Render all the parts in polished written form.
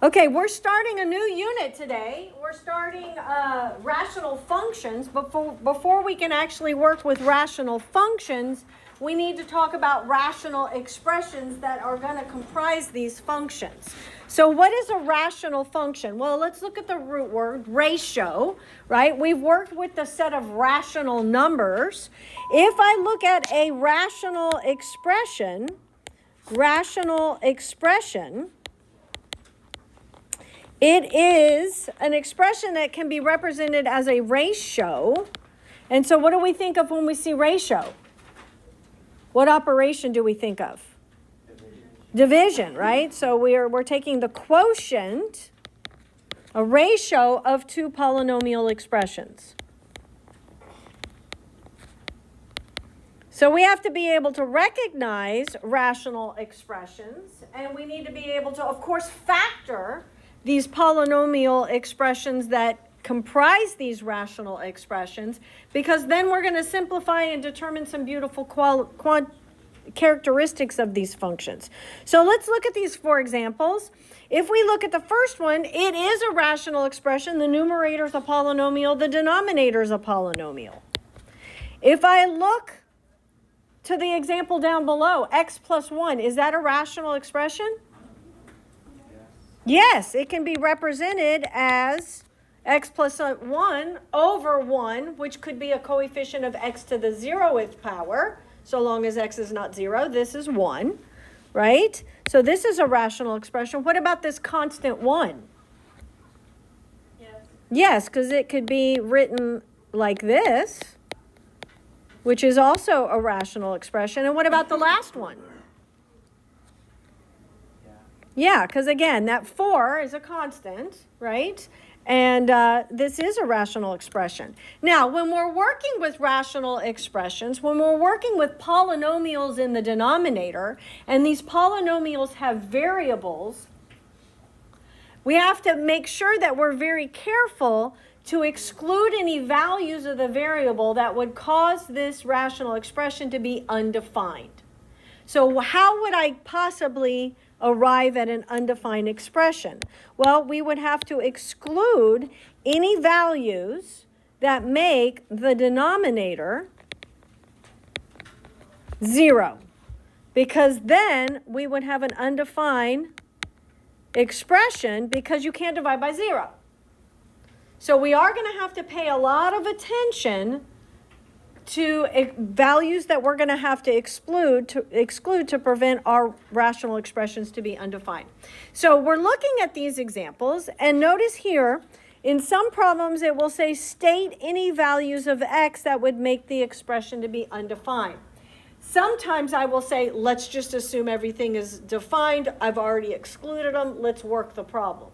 Okay, we're starting a new unit today. We're starting rational functions. Before we can actually work with rational functions, we need to talk about rational expressions that are going to comprise these functions. So what is a rational function? Well, let's look at the root word, ratio, right? We've worked with the set of rational numbers. If I look at a rational expression, it is an expression that can be represented as a ratio. And so what do we think of when we see ratio? What operation do we think of? Division, right? So we're taking the quotient, a ratio of two polynomial expressions. So we have to be able to recognize rational expressions, and we need to be able to, of course, factor these polynomial expressions that comprise these rational expressions, because then we're going to simplify and determine some beautiful characteristics of these functions. So let's look at these four examples. If we look at the first one, it is a rational expression. The numerator is a polynomial. The denominator is a polynomial. If I look to the example down below, x plus 1, is that a rational expression? Yes, it can be represented as x plus 1 over 1, which could be a coefficient of x to the 0th power, so long as x is not 0. This is 1, right? So this is a rational expression. What about this constant 1? Yes, because it could be written like this, which is also a rational expression. And what about the last one? Yeah, because again, that 4 is a constant, right? And this is a rational expression. Now, when we're working with rational expressions, when we're working with polynomials in the denominator, and these polynomials have variables, we have to make sure that we're very careful to exclude any values of the variable that would cause this rational expression to be undefined. So how would I possibly arrive at an undefined expression? Well, we would have to exclude any values that make the denominator 0, because then we would have an undefined expression, because you can't divide by 0. So we are going to have to pay a lot of attention to values that we're going to have to exclude to prevent our rational expressions to be undefined. So we're looking at these examples, and notice here, in some problems it will say state any values of x that would make the expression to be undefined. Sometimes I will say, let's just assume everything is defined. I've already excluded them. Let's work the problem.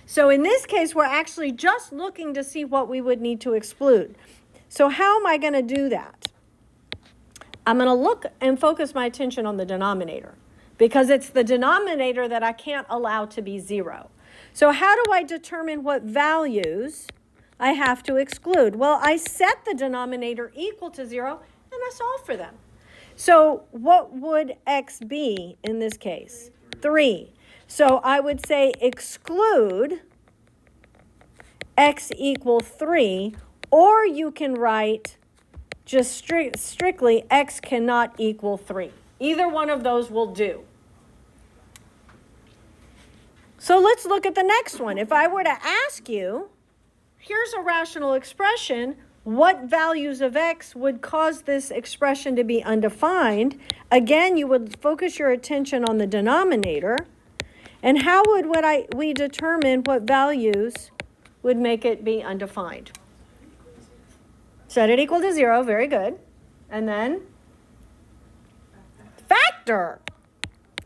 So in this case, we're actually just looking to see what we would need to exclude. So how am I going to do that? I'm going to look and focus my attention on the denominator, because it's the denominator that I can't allow to be 0. So how do I determine what values I have to exclude? Well, I set the denominator equal to 0, and I solve for them. So what would x be in this case? 3. So I would say exclude x equal 3, or you can write just strictly x cannot equal 3. Either one of those will do. So let's look at the next one. If I were to ask you, here's a rational expression, what values of x would cause this expression to be undefined? Again, you would focus your attention on the denominator. And how would we determine what values would make it be undefined? Set it equal to 0, very good. And then factor.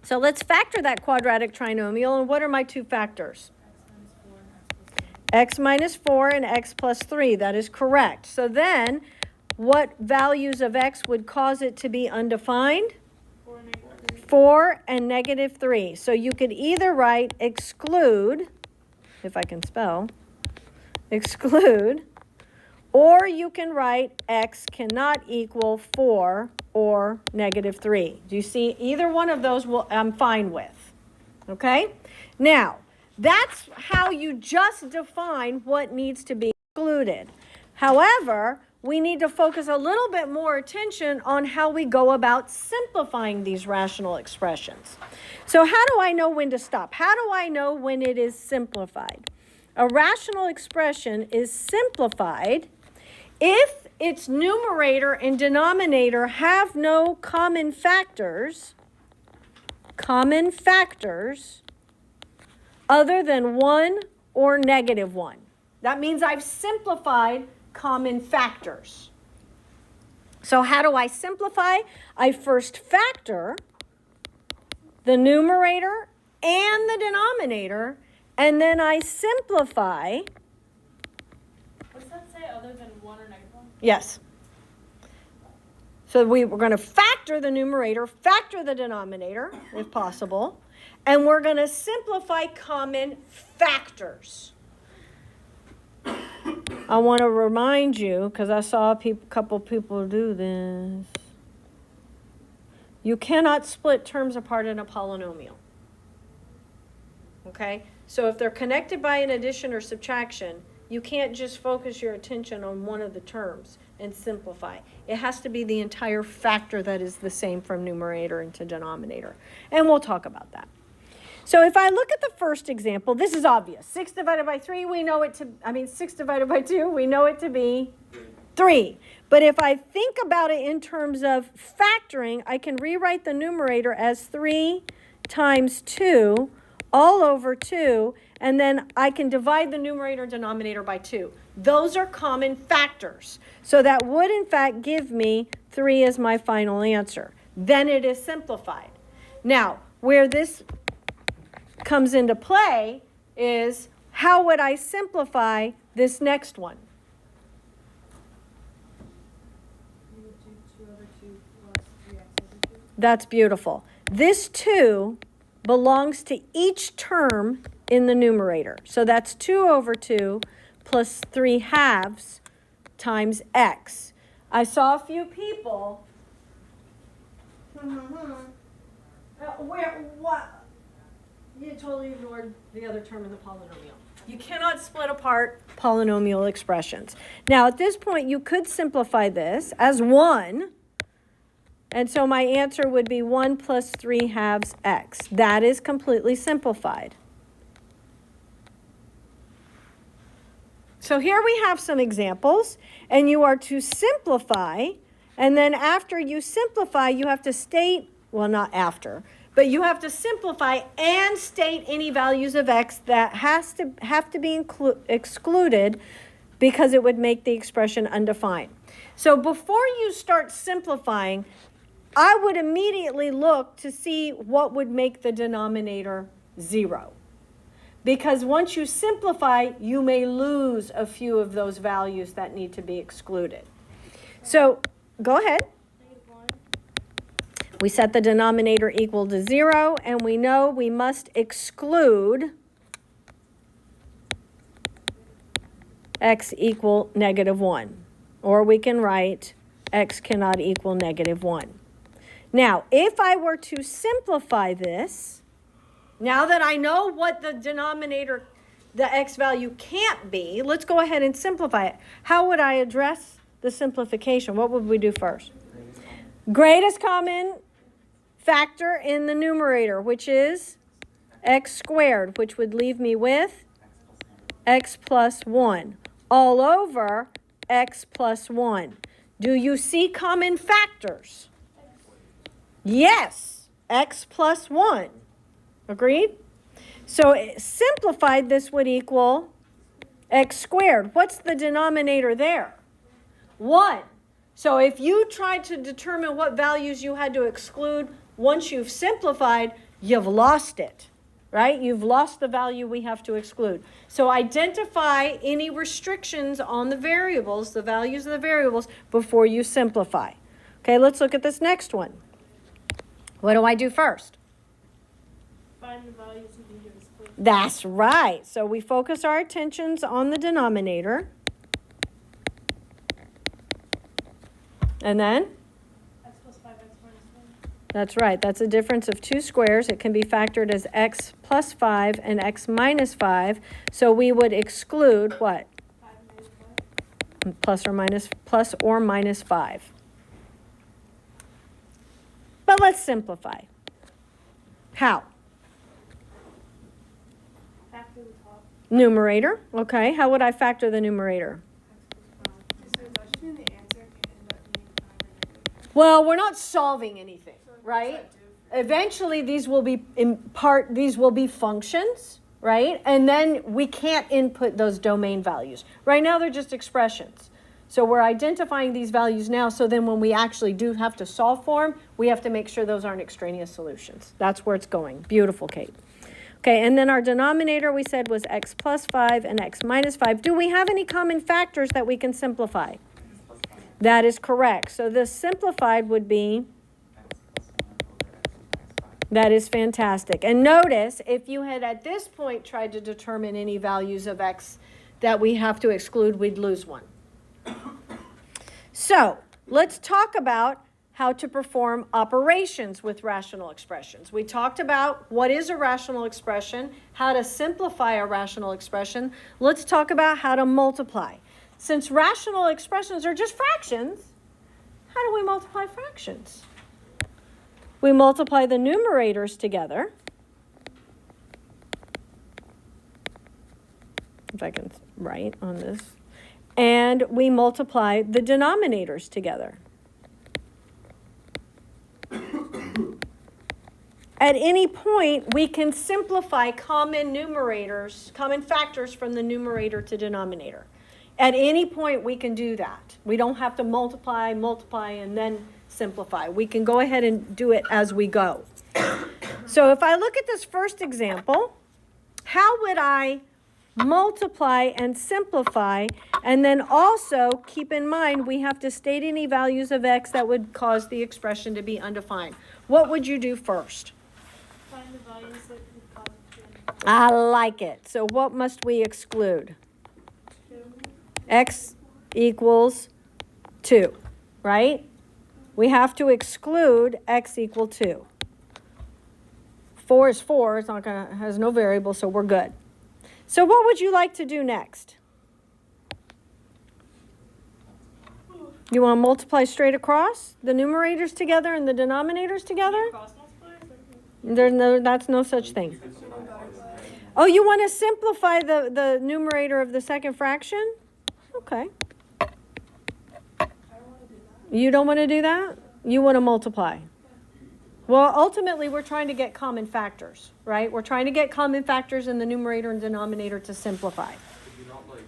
So let's factor that quadratic trinomial. And what are my two factors? X minus 4 and x plus 3. That is correct. So then, what values of x would cause it to be undefined? 4 and negative 3. So you could either write exclude, if I can spell, exclude, or you can write x cannot equal 4 or negative 3. Do you see? Either one of those I'm fine with. Okay? Now, That's how you just define what needs to be excluded. However, we need to focus a little bit more attention on how we go about simplifying these rational expressions. So how do I know when to stop? How do I know when it is simplified? A rational expression is simplified if its numerator and denominator have no common factors other than 1 or negative 1. That means I've simplified common factors. So how do I simplify? I first factor the numerator and the denominator, and then I simplify. What's that say, other than 1 or negative 1? Yes. So we're going to factor the numerator, factor the denominator, if possible, and we're going to simplify common factors. I want to remind you, because I saw a couple people do this, you cannot split terms apart in a polynomial. Okay? So if they're connected by an addition or subtraction, you can't just focus your attention on one of the terms and simplify. It has to be the entire factor that is the same from numerator into denominator. And we'll talk about that. So if I look at the first example, this is obvious. 6 divided by 3, we know it to, 6 divided by 2, we know it to be 3. But if I think about it in terms of factoring, I can rewrite the numerator as 3 times 2 all over 2, and then I can divide the numerator and denominator by 2. Those are common factors. So that would, in fact, give me 3 as my final answer. Then it is simplified. Now, where this comes into play is how would I simplify this next one? You would do 2 over 2 plus 3x over 2. That's beautiful. This 2 belongs to each term in the numerator. So that's 2 over 2 plus 3 halves times x. I saw a few people. What? You totally ignored the other term in the polynomial. You cannot split apart polynomial expressions. Now, at this point, you could simplify this as 1. And so my answer would be 1 plus 3 halves x. That is completely simplified. So here we have some examples, and you are to simplify, and then after you simplify, you have to state, well, not after, but you have to simplify and state any values of x that have to be excluded because it would make the expression undefined. So before you start simplifying, I would immediately look to see what would make the denominator 0. Because once you simplify, you may lose a few of those values that need to be excluded. So go ahead. We set the denominator equal to 0, and we know we must exclude x equal negative 1. Or we can write x cannot equal negative 1. Now, if I were to simplify this, now that I know what the denominator, the x value can't be, let's go ahead and simplify it. How would I address the simplification? What would we do first? Greatest common factor in the numerator, which is x squared, which would leave me with x plus 1 all over x plus 1. Do you see common factors? Yes, x plus 1. Agreed? So simplified, this would equal x squared. What's the denominator there? 1. So if you tried to determine what values you had to exclude, once you've simplified, you've lost it, right? You've lost the value we have to exclude. So identify any restrictions on the variables, the values of the variables, before you simplify. Okay, let's look at this next one. What do I do first? Find the values you need to exclude. That's right. So we focus our attentions on the denominator. And then? X plus 5x minus 1. That's right. That's a difference of 2 squares. It can be factored as x plus 5 and x minus 5. So we would exclude what? 5 minus 5. Plus or minus 5. But let's simplify. How? Factor the top. Numerator. Okay. How would I factor the numerator? So does that mean the answer can end up being 5 or negative? Well, we're not solving anything, So what does right? that do? Eventually, these will be functions, right? And then we can't input those domain values. Right now, they're just expressions. So we're identifying these values now, so then when we actually do have to solve for them, we have to make sure those aren't extraneous solutions. That's where it's going. Beautiful, Kate. Okay, and then our denominator we said was x plus 5 and x minus 5. Do we have any common factors that we can simplify? That is correct. So the simplified would be, that is fantastic. And notice, if you had at this point tried to determine any values of x that we have to exclude, we'd lose one. So let's talk about how to perform operations with rational expressions. We talked about what is a rational expression, how to simplify a rational expression. Let's talk about how to multiply. Since rational expressions are just fractions, how do we multiply fractions? We multiply the numerators together. If I can write on this. And we multiply the denominators together. At any point, we can simplify common factors from the numerator to denominator. At any point, we can do that. We don't have to multiply, and then simplify. We can go ahead and do it as we go. So if I look at this first example, how would I multiply and simplify? And then also keep in mind, we have to state any values of x that would cause the expression to be undefined. What would you do first? Find the values that would cause it to be undefined. I like it. So what must we exclude? 2. X equals 2, right? We have to exclude x equal 2. 4 is 4. It's not gonna, has no variable, so we're good. So what would you like to do next? You want to multiply straight across the numerators together and the denominators together? Cross multiply? That's no such thing. Oh, you want to simplify the numerator of the second fraction? Okay. I don't want to do that. You don't want to do that? You want to multiply. Well, ultimately, we're trying to get common factors, right? We're trying to get common factors in the numerator and denominator to simplify. If you not like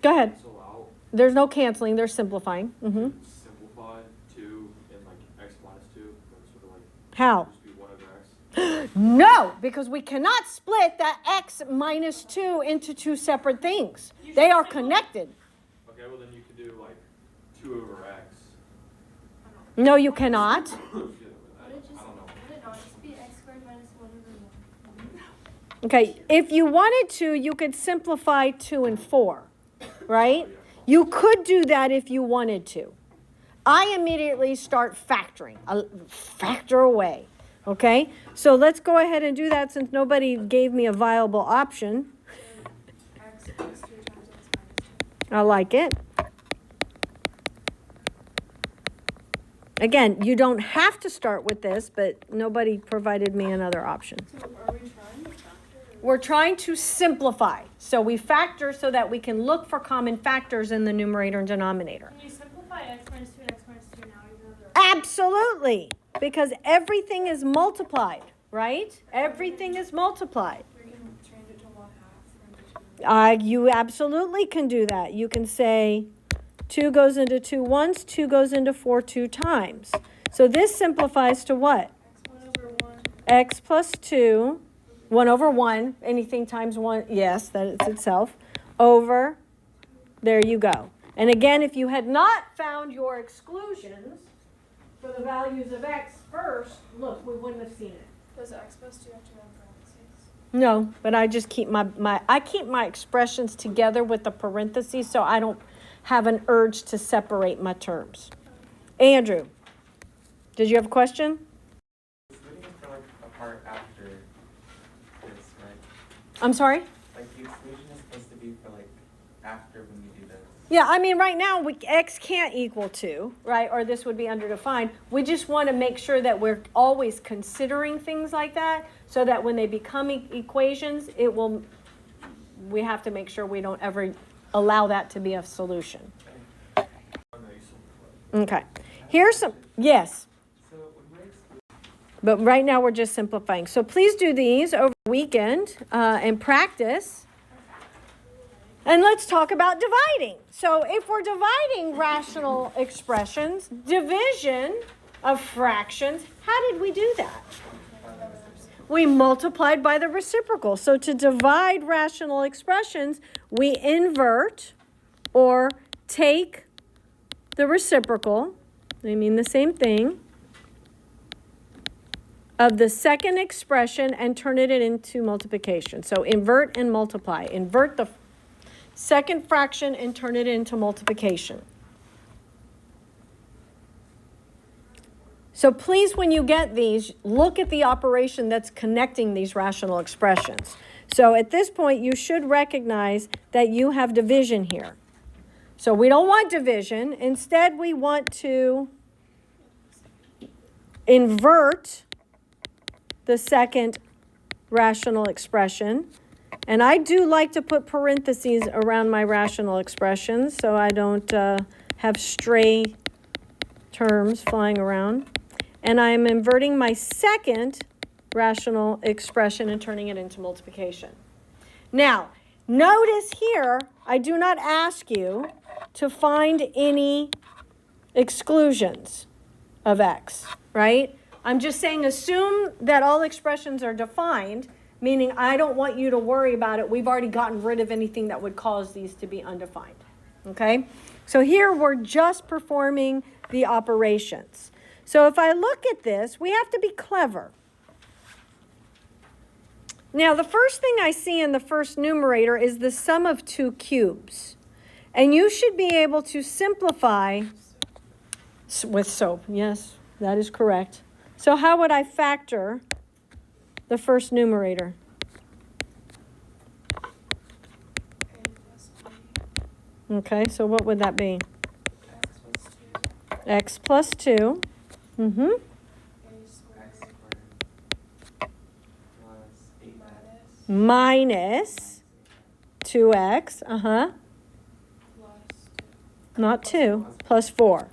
Go ahead. cancel out, There's no canceling. There's simplifying. Mm-hmm. simplify 2 and like x minus 2, then sort of like How? just be 1 over x. No, because we cannot split that x minus 2 into 2 separate things. They are connected. Okay, well then you could do like 2 over x. No, you cannot. I Would it don't know. would it not just be x squared minus 1 over 1? Okay, if you wanted to, you could simplify 2 and 4, right? You could do that if you wanted to. I immediately start factoring. I'll factor away, okay? So let's go ahead and do that since nobody gave me a viable option. X plus 2 times x minus 2. I like it. Again, you don't have to start with this, but nobody provided me another option. So are we trying to factor? We're trying to simplify. So we factor so that we can look for common factors in the numerator and denominator. Can you simplify x minus 2 and x minus 2 now even though they're... Absolutely, because everything is multiplied, right? Everything is multiplied. We can change it to 1/2 from each. You absolutely can do that. You can say 2 goes into 2 once, 2 goes into 4 2 times. So this simplifies to what? X 1 over 1. X plus 2, 1 over 1, anything times 1, yes, that is itself, over, there you go. And again, if you had not found your exclusions for the values of x first, look, we wouldn't have seen it. Does x plus 2 have to have parentheses? No, but I just keep I keep my expressions together with the parentheses so I don't have an urge to separate my terms. Andrew, Did you have a question? It's waiting for like a part after this, right? I'm sorry? Like the exclusion is supposed to be for like after when you do this. Yeah, I mean, right now, x can't equal 2, right? Or this would be underdefined. We just want to make sure that we're always considering things like that so that when they become equations, we have to make sure we don't ever allow that to be a solution. Okay. Here's some, yes. So when we're excluding, But right now, we're just simplifying. So please do these over the weekend and practice. And let's talk about dividing. So if we're dividing rational expressions, division of fractions, how did we do that? We multiplied by the reciprocal. So to divide rational expressions, we invert or take the reciprocal, they mean the same thing, of the second expression and turn it into multiplication. So invert and multiply. Invert the second fraction and turn it into multiplication. So please, when you get these, look at the operation that's connecting these rational expressions. So at this point, you should recognize that you have division here. So we don't want division. Instead, we want to invert the second rational expression. And I do like to put parentheses around my rational expressions so I don't have stray terms flying around. And I'm inverting my second rational expression and turning it into multiplication. Now, notice here, I do not ask you to find any exclusions of x, right? I'm just saying assume that all expressions are defined, meaning I don't want you to worry about it. We've already gotten rid of anything that would cause these to be undefined, okay? So here we're just performing the operations. So if I look at this, we have to be clever. Now, the first thing I see in the first numerator is the sum of 2 cubes. And you should be able to simplify with SOAP. Yes, that is correct. So how would I factor the first numerator? Okay, so what would that be? X plus 2. Mm-hmm. x squared plus 8x Minus 2x. Not 2, plus 4.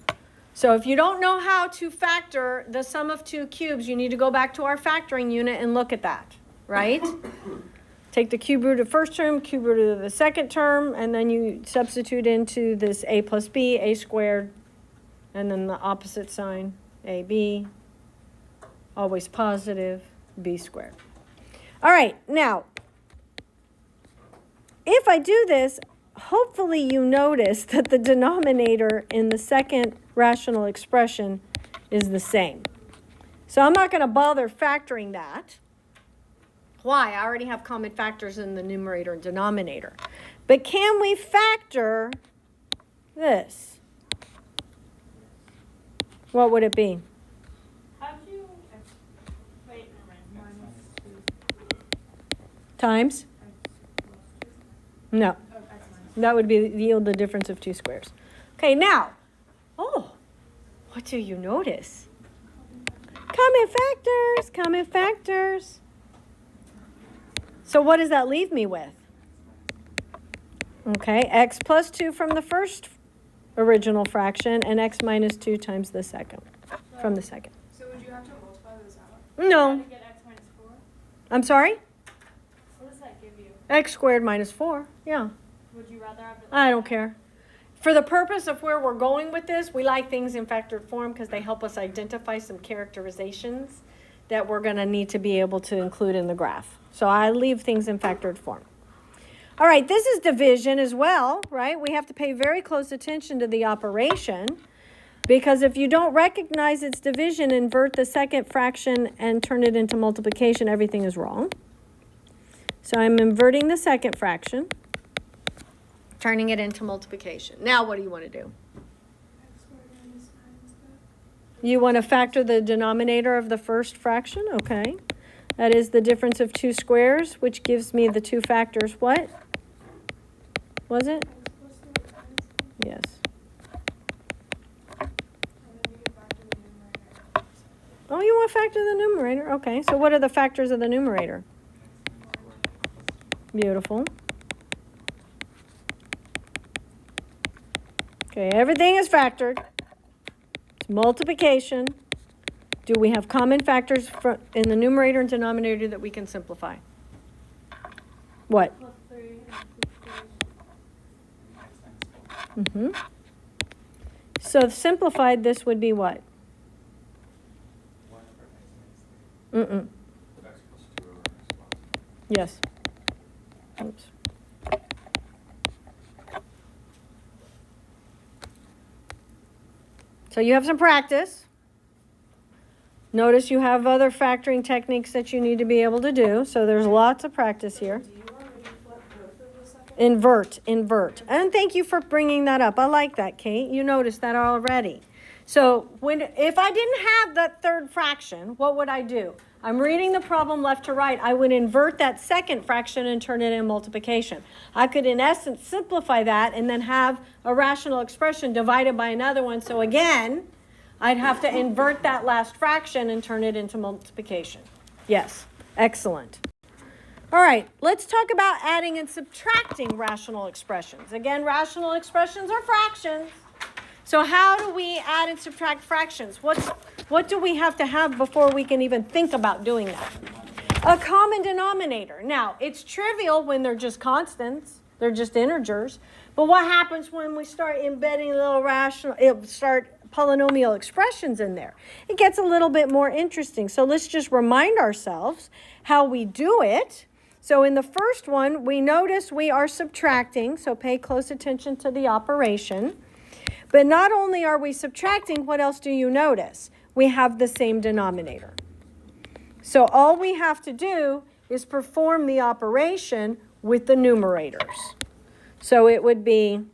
So if you don't know how to factor the sum of 2 cubes, you need to go back to our factoring unit and look at that, right? Take the cube root of first term, cube root of the second term, and then you substitute into this a plus b, a squared, and then the opposite sign, ab, always positive, b squared. All right, now, if I do this, hopefully you notice that the denominator in the second rational expression is the same. So I'm not going to bother factoring that. Why? I already have common factors in the numerator and denominator. But can we factor this? What would it be? How'd you, wait, never mind. Times? No. That would be yield the difference of 2 squares. Okay, now, what do you notice? Common factors, common factors. So what does that leave me with? Okay, x plus 2 from the first original fraction and x minus 2 times the second, from the second. So would you have to multiply those out? No. To get x minus 4? I'm sorry? What does that give you? X squared minus 4, yeah. Would you rather have it? I don't care. For the purpose of where we're going with this, we like things in factored form because they help us identify some characterizations that we're going to need to be able to include in the graph. So I leave things in factored form. All right, this is division as well, right? We have to pay very close attention to the operation because if you don't recognize its division, invert the second fraction and turn it into multiplication, everything is wrong. So I'm inverting the second fraction, turning it into multiplication. Now what do you want to do? X squared minus 9 is that? You want to factor the denominator of the first fraction? Okay. That is the difference of two squares, which gives me the two factors. What? Was it? Yes. Oh, you want to factor the numerator? Okay. So what are the factors of the numerator? Beautiful. Okay, everything is factored. It's multiplication. Do we have common factors in the numerator and denominator that we can simplify? What? Plus 3 and 6. Mm-hmm. So simplified, this would be what? 1 over x minus 3. Mm-mm. X plus 2 over x plus. Yes. Oops. So you have some practice. Notice you have other factoring techniques that you need to be able to do. So there's lots of practice here. Do you want me to flip both of the second? Invert. And thank you for bringing that up. I like that, Kate. You noticed that already. So if I didn't have that third fraction, what would I do? I'm reading the problem left to right. I would invert that second fraction and turn it in multiplication. I could, in essence, simplify that and then have a rational expression divided by another one. So again, I'd have to invert that last fraction and turn it into multiplication. Yes, excellent. All right, let's talk about adding and subtracting rational expressions. Again, rational expressions are fractions. So how do we add and subtract fractions? What do we have to have before we can even think about doing that? A common denominator. Now, it's trivial when they're just constants. They're just integers. But what happens when we start embedding little polynomial expressions in there? It gets a little bit more interesting. So let's just remind ourselves how we do it. So in the first one, we notice we are subtracting. So pay close attention to the operation. But not only are we subtracting, what else do you notice? We have the same denominator. So all we have to do is perform the operation with the numerators. So it would be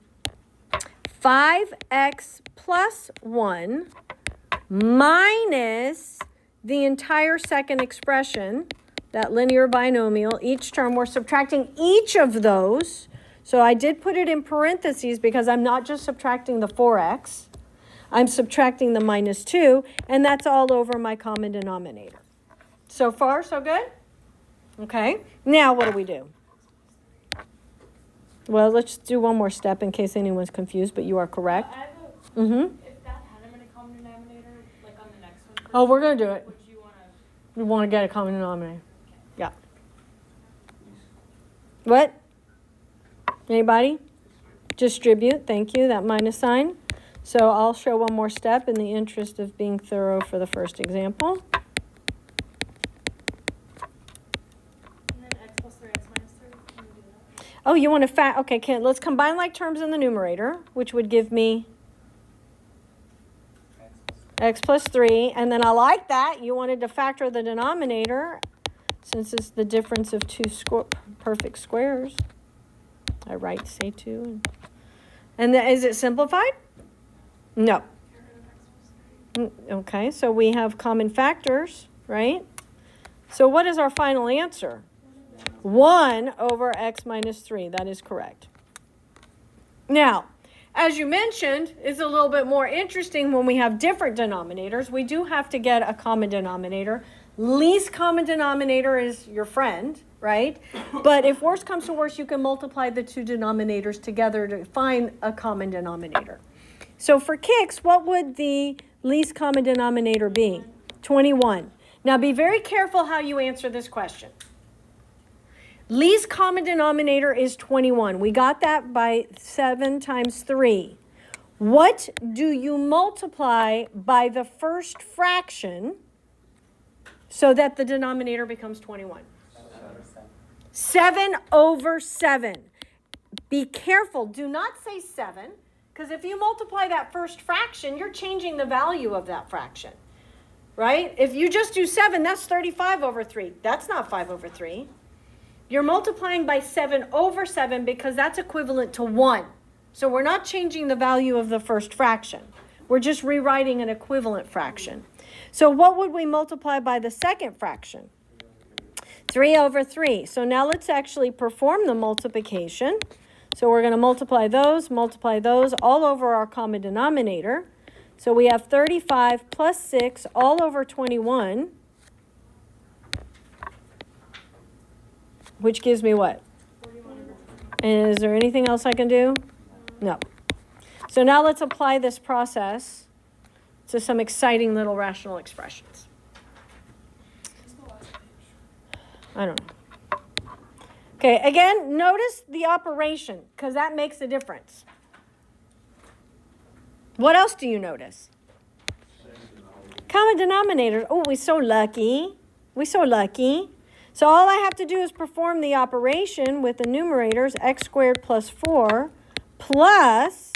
5x plus 1 minus the entire second expression, that linear binomial. Each term, we're subtracting each of those. So I did put it in parentheses because I'm not just subtracting the 4x. I'm subtracting the minus 2, and that's all over my common denominator. So far, so good? Okay. Now what do? Well, let's do one more step in case anyone's confused, but you are correct. I have Mm-hmm. if that had a common denominator, like on the next one. Oh, we're going to do it. Would you want to? We want to get a common denominator. Yeah. What? Anybody? Distribute. Thank you. That minus sign. So I'll show one more step in the interest of being thorough for the first example. And then x plus 3, x minus 3. Can we do that? Oh, you want to okay, let's combine like terms in the numerator, which would give me x plus 3. And then I like that. You wanted to factor the denominator since it's the difference of two perfect squares. I write, say 2. And is it simplified? No. Okay, so we have common factors, right? So what is our final answer? 1 over x minus 3. That is correct. Now, as you mentioned, it's a little bit more interesting when we have different denominators. We do have to get a common denominator. Least common denominator is your friend, right? But if worse comes to worse, you can multiply the two denominators together to find a common denominator. So for kicks, what would the least common denominator be? 21. Now be very careful how you answer this question. Least common denominator is 21. We got that by 7 times 3. What do you multiply by the first fraction so that the denominator becomes 21? 7 over 7. Be careful. Do not say 7, because if you multiply that first fraction, you're changing the value of that fraction, right? If you just do 7, that's 35 over 3. That's not 5 over 3. You're multiplying by 7 over 7 because that's equivalent to 1. So we're not changing the value of the first fraction. We're just rewriting an equivalent fraction. So what would we multiply by the second fraction? 3 over 3. So now let's actually perform the multiplication. So we're going to multiply those all over our common denominator. So we have 35 plus 6 all over 21, which gives me what? 41 over 20. And is there anything else I can do? No. So now let's apply this process to some exciting little rational expressions. I don't know. Okay, again, notice the operation, because that makes a difference. What else do you notice? Common denominator. Oh, we're so lucky. We're so lucky. So all I have to do is perform the operation with the numerators, x squared plus 4 plus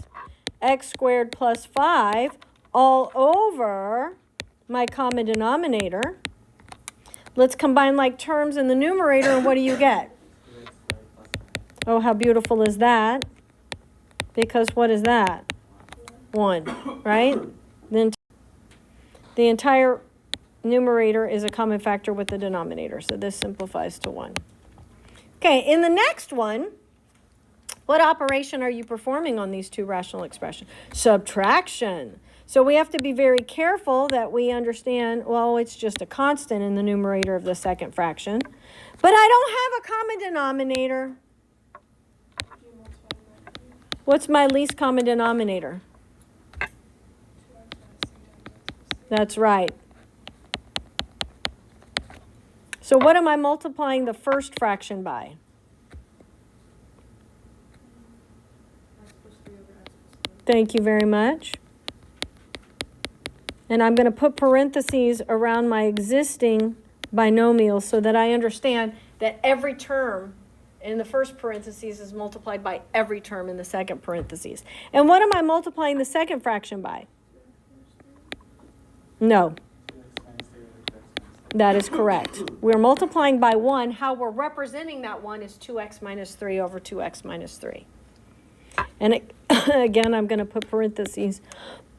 x squared plus 5 all over my common denominator. Let's combine like terms in the numerator, and what do you get? Oh, how beautiful is that? Because what is that? 1, right? Then the entire numerator is a common factor with the denominator, so this simplifies to 1. Okay, in the next one, what operation are you performing on these two rational expressions? Subtraction. So we have to be very careful that we understand, well, it's just a constant in the numerator of the second fraction. But I don't have a common denominator. What's my least common denominator? That's right. So what am I multiplying the first fraction by? X plus 3 over x plus 4. Thank you very much. And I'm going to put parentheses around my existing binomial so that I understand that every term in the first parentheses is multiplied by every term in the second parentheses. And what am I multiplying the second fraction by? No. That is correct. We're multiplying by 1. How we're representing that 1 is 2x minus 3 over 2x minus 3. And again, I'm going to put parentheses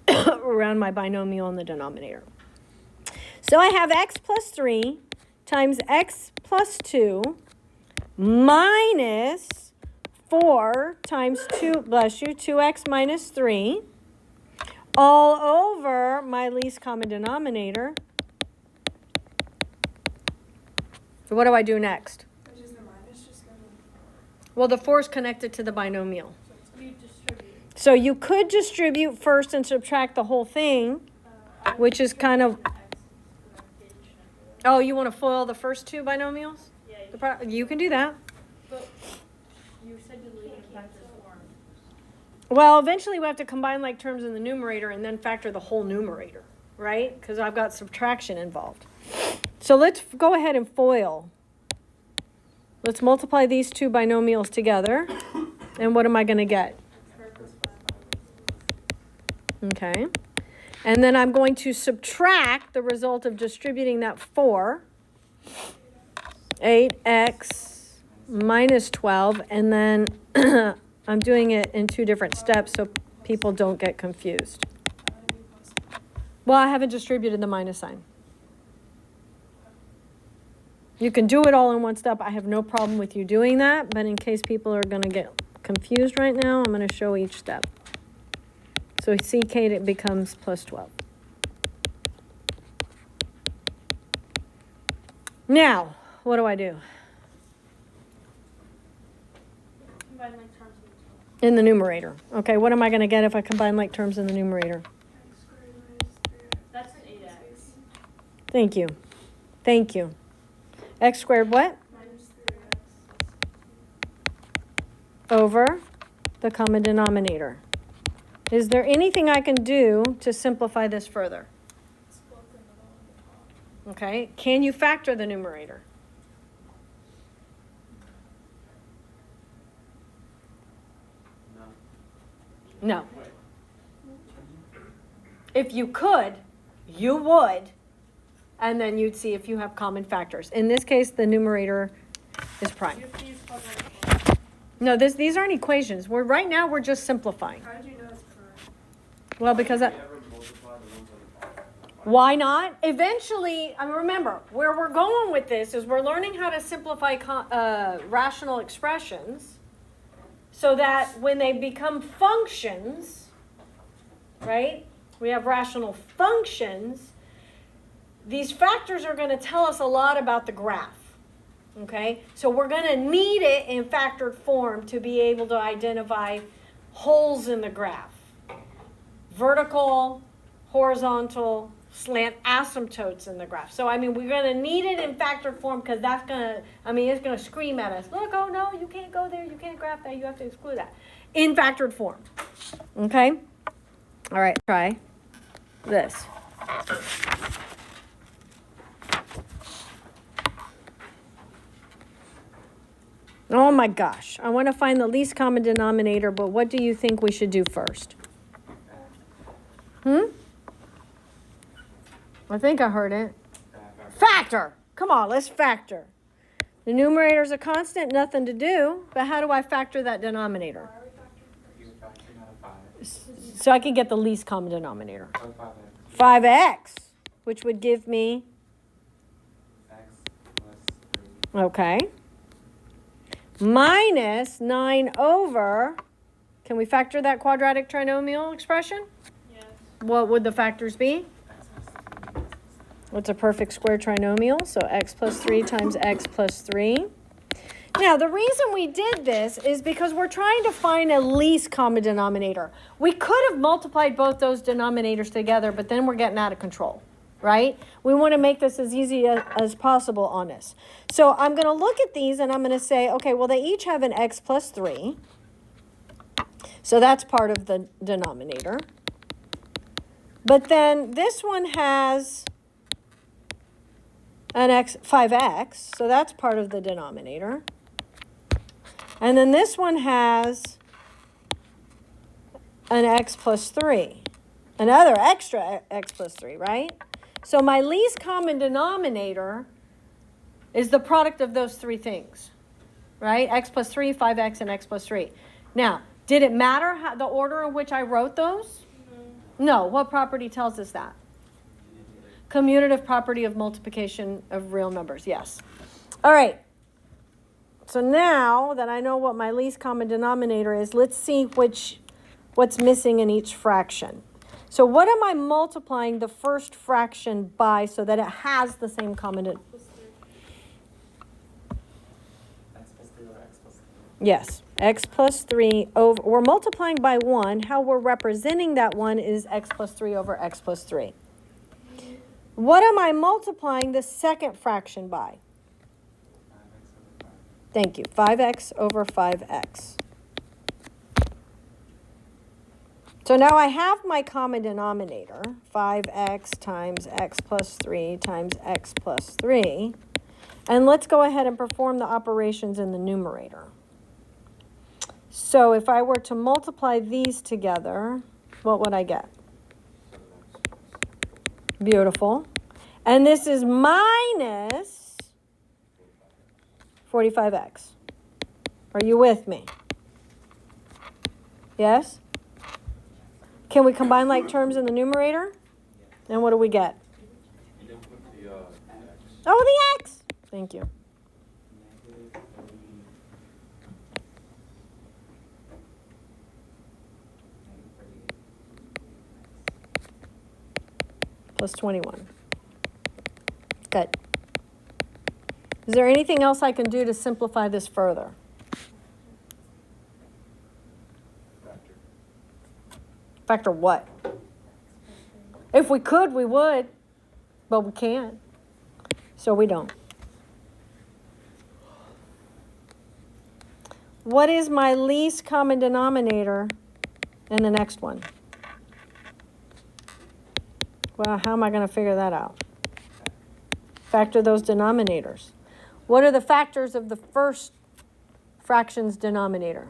around my binomial in the denominator. So I have x plus 3 times x plus 2 minus 4 times 2x minus 3 all over my least common denominator. So what do I do next? Which is the minus just going to... Well, the 4 is connected to the binomial. You distribute. So you could distribute first and subtract the whole thing, which is kind of... Oh, you want to FOIL the first two binomials? Yeah, You can do that. but you said you leave it back to form. Well, eventually we have to combine like terms in the numerator and then factor the whole numerator, right? Because I've got subtraction involved. So let's go ahead and FOIL. Let's multiply these two binomials together. And what am I going to get? Okay. And then I'm going to subtract the result of distributing that 4. 8x minus 12. And then I'm doing it in 2 different steps so people don't get confused. Well, I haven't distributed the minus sign. You can do it all in one step. I have no problem with you doing that. But in case people are going to get confused right now, I'm going to show each step. So CK, it becomes plus 12. Now, what do I do? Combine like terms with 12. In the numerator. Okay, what am I going to get if I combine like terms in the numerator? X squared minus 3x. That's an 8x. Thank you. Thank you. X squared what? Minus 3x. Over the common denominator. Is there anything I can do to simplify this further? Split the middle and the top. Okay, can you factor the numerator? No. If you could, you would, and then you'd see if you have common factors. In this case, the numerator is prime. You have to use quadratic law. No, these aren't equations. Right now we're just simplifying. How did you know it's correct? Well, because Have you ever Why not? Eventually, I mean, remember, where we're going with this is we're learning how to simplify rational expressions so that when they become functions, right? We have rational functions. These factors are going to tell us a lot about the graph. Okay? So we're going to need it in factored form to be able to identify holes in the graph. Vertical, horizontal, slant asymptotes in the graph. So, I mean, we're going to need it in factored form because that's going to, I mean, it's going to scream at us, look, oh no, you can't go there, you can't graph that, you have to exclude that. In factored form. Okay? All right, try this. Oh my gosh, I want to find the least common denominator, but what do you think we should do first? I think I heard it. Factor. Come on, let's factor. The numerator's a constant, nothing to do, but how do I factor that denominator? You factoring out a 5. So I can get the least common denominator. So 5x. 5x, which would give me, X plus 3. okay, minus 9 over, can we factor that quadratic trinomial expression? Yes. What would the factors be? X plus 3. What's a perfect square trinomial? So x plus 3 times x plus 3. Now, the reason we did this is because we're trying to find a least common denominator. We could have multiplied both those denominators together, but then we're getting out of control, right? We want to make this as easy as possible on us. So I'm going to look at these and I'm going to say, okay, well, they each have an x plus 3. So that's part of the denominator. But then this one has an 5x, so that's part of the denominator. And then this one has an x plus 3, another extra x plus 3, right? So my least common denominator is the product of those three things, right? X plus 3, 5x, and x plus 3. Now, did it matter the order in which I wrote those? No. What property tells us that? Commutative property of multiplication of real numbers, yes. All right. So now that I know what my least common denominator is, let's see what's missing in each fraction. So what am I multiplying the first fraction by so that it has the same common X plus 3 over x plus 3. Yes, x plus 3 over, we're multiplying by 1. How we're representing that 1 is x plus 3 over x plus 3. What am I multiplying the second fraction by? 5x over 5. Thank you, 5x over 5x. So now I have my common denominator, 5x times x plus 3 times x plus 3. And let's go ahead and perform the operations in the numerator. So if I were to multiply these together, what would I get? Beautiful. And this is minus 45x. Are you with me? Yes? Can we combine like terms in the numerator? And what do we get? You didn't put the x. Oh, the x. Thank you. Negative 30. Plus 21. Good. Is there anything else I can do to simplify this further? Factor. Factor what? If we could, we would, but we can't. So we don't. What is my least common denominator in the next one? Well, how am I going to figure that out? Factor those denominators. What are the factors of the first fraction's denominator?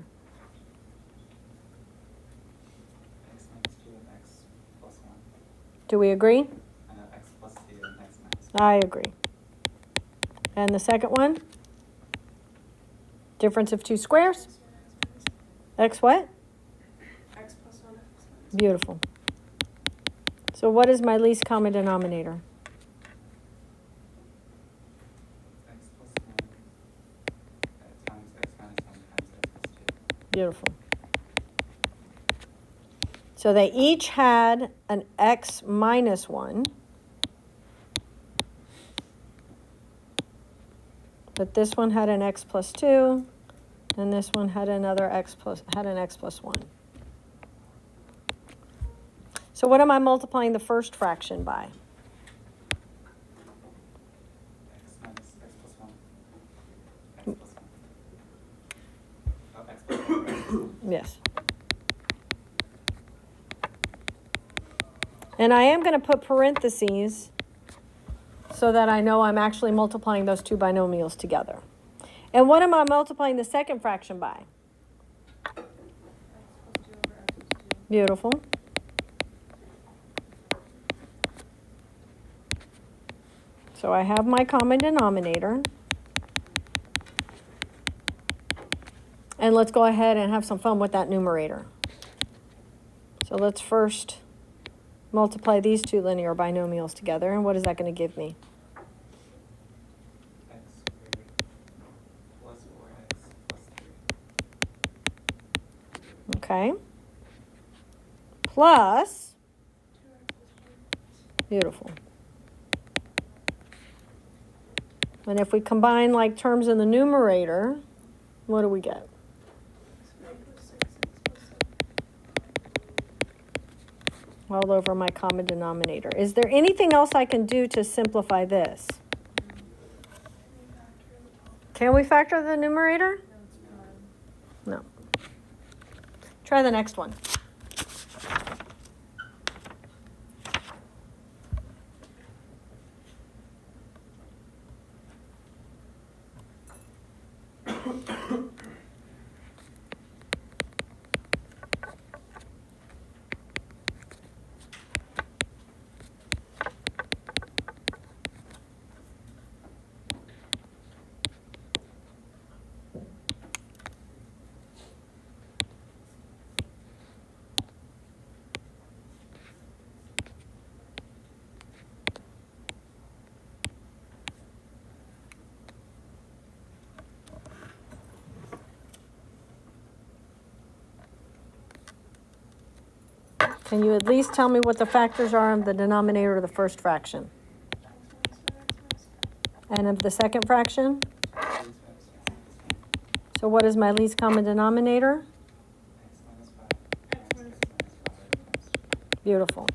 X minus 2 and x plus 1. Do we agree? And then x plus 2 and x minus 1. I agree. And the second one? Difference of two squares? X what? X plus 1, x minus 1. Beautiful. So So what is my least common denominator? X plus 1 times x minus 1 times x plus 2. Beautiful. So they each had an x minus 1. But this one had an x plus 2, and this one had another an x plus 1. So what am I multiplying the first fraction by? X minus x plus 1. X plus 1. Oh, x plus 1. X plus 1. Yes. And I am going to put parentheses so that I know I'm actually multiplying those two binomials together. And what am I multiplying the second fraction by? X plus 2 over x plus 2. Beautiful. So I have my common denominator. And let's go ahead and have some fun with that numerator. So let's first multiply these two linear binomials together. And what is that going to give me? X squared plus 4x plus 3. Okay. Plus, 2x plus 3. beautiful. And if we combine like terms in the numerator, what do we get? X squared plus 6x plus 7. All over my common denominator. Is there anything else I can do to simplify this? Can we factor the numerator? No, it's No. Try the next one. Can you at least tell me what the factors are of the denominator of the first fraction? x minus 5, x minus 5. And of the second fraction? X minus 5, x So what is my least common denominator? minus 5. X minus 5. Beautiful.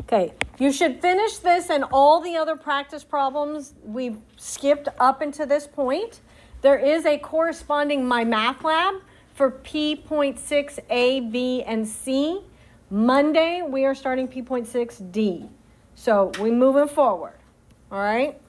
Okay, you should finish this and all the other practice problems we've skipped up into this point. There is a corresponding My Math Lab for P.6A, B, and C. Monday, we are starting P.6D. So we're moving forward, all right?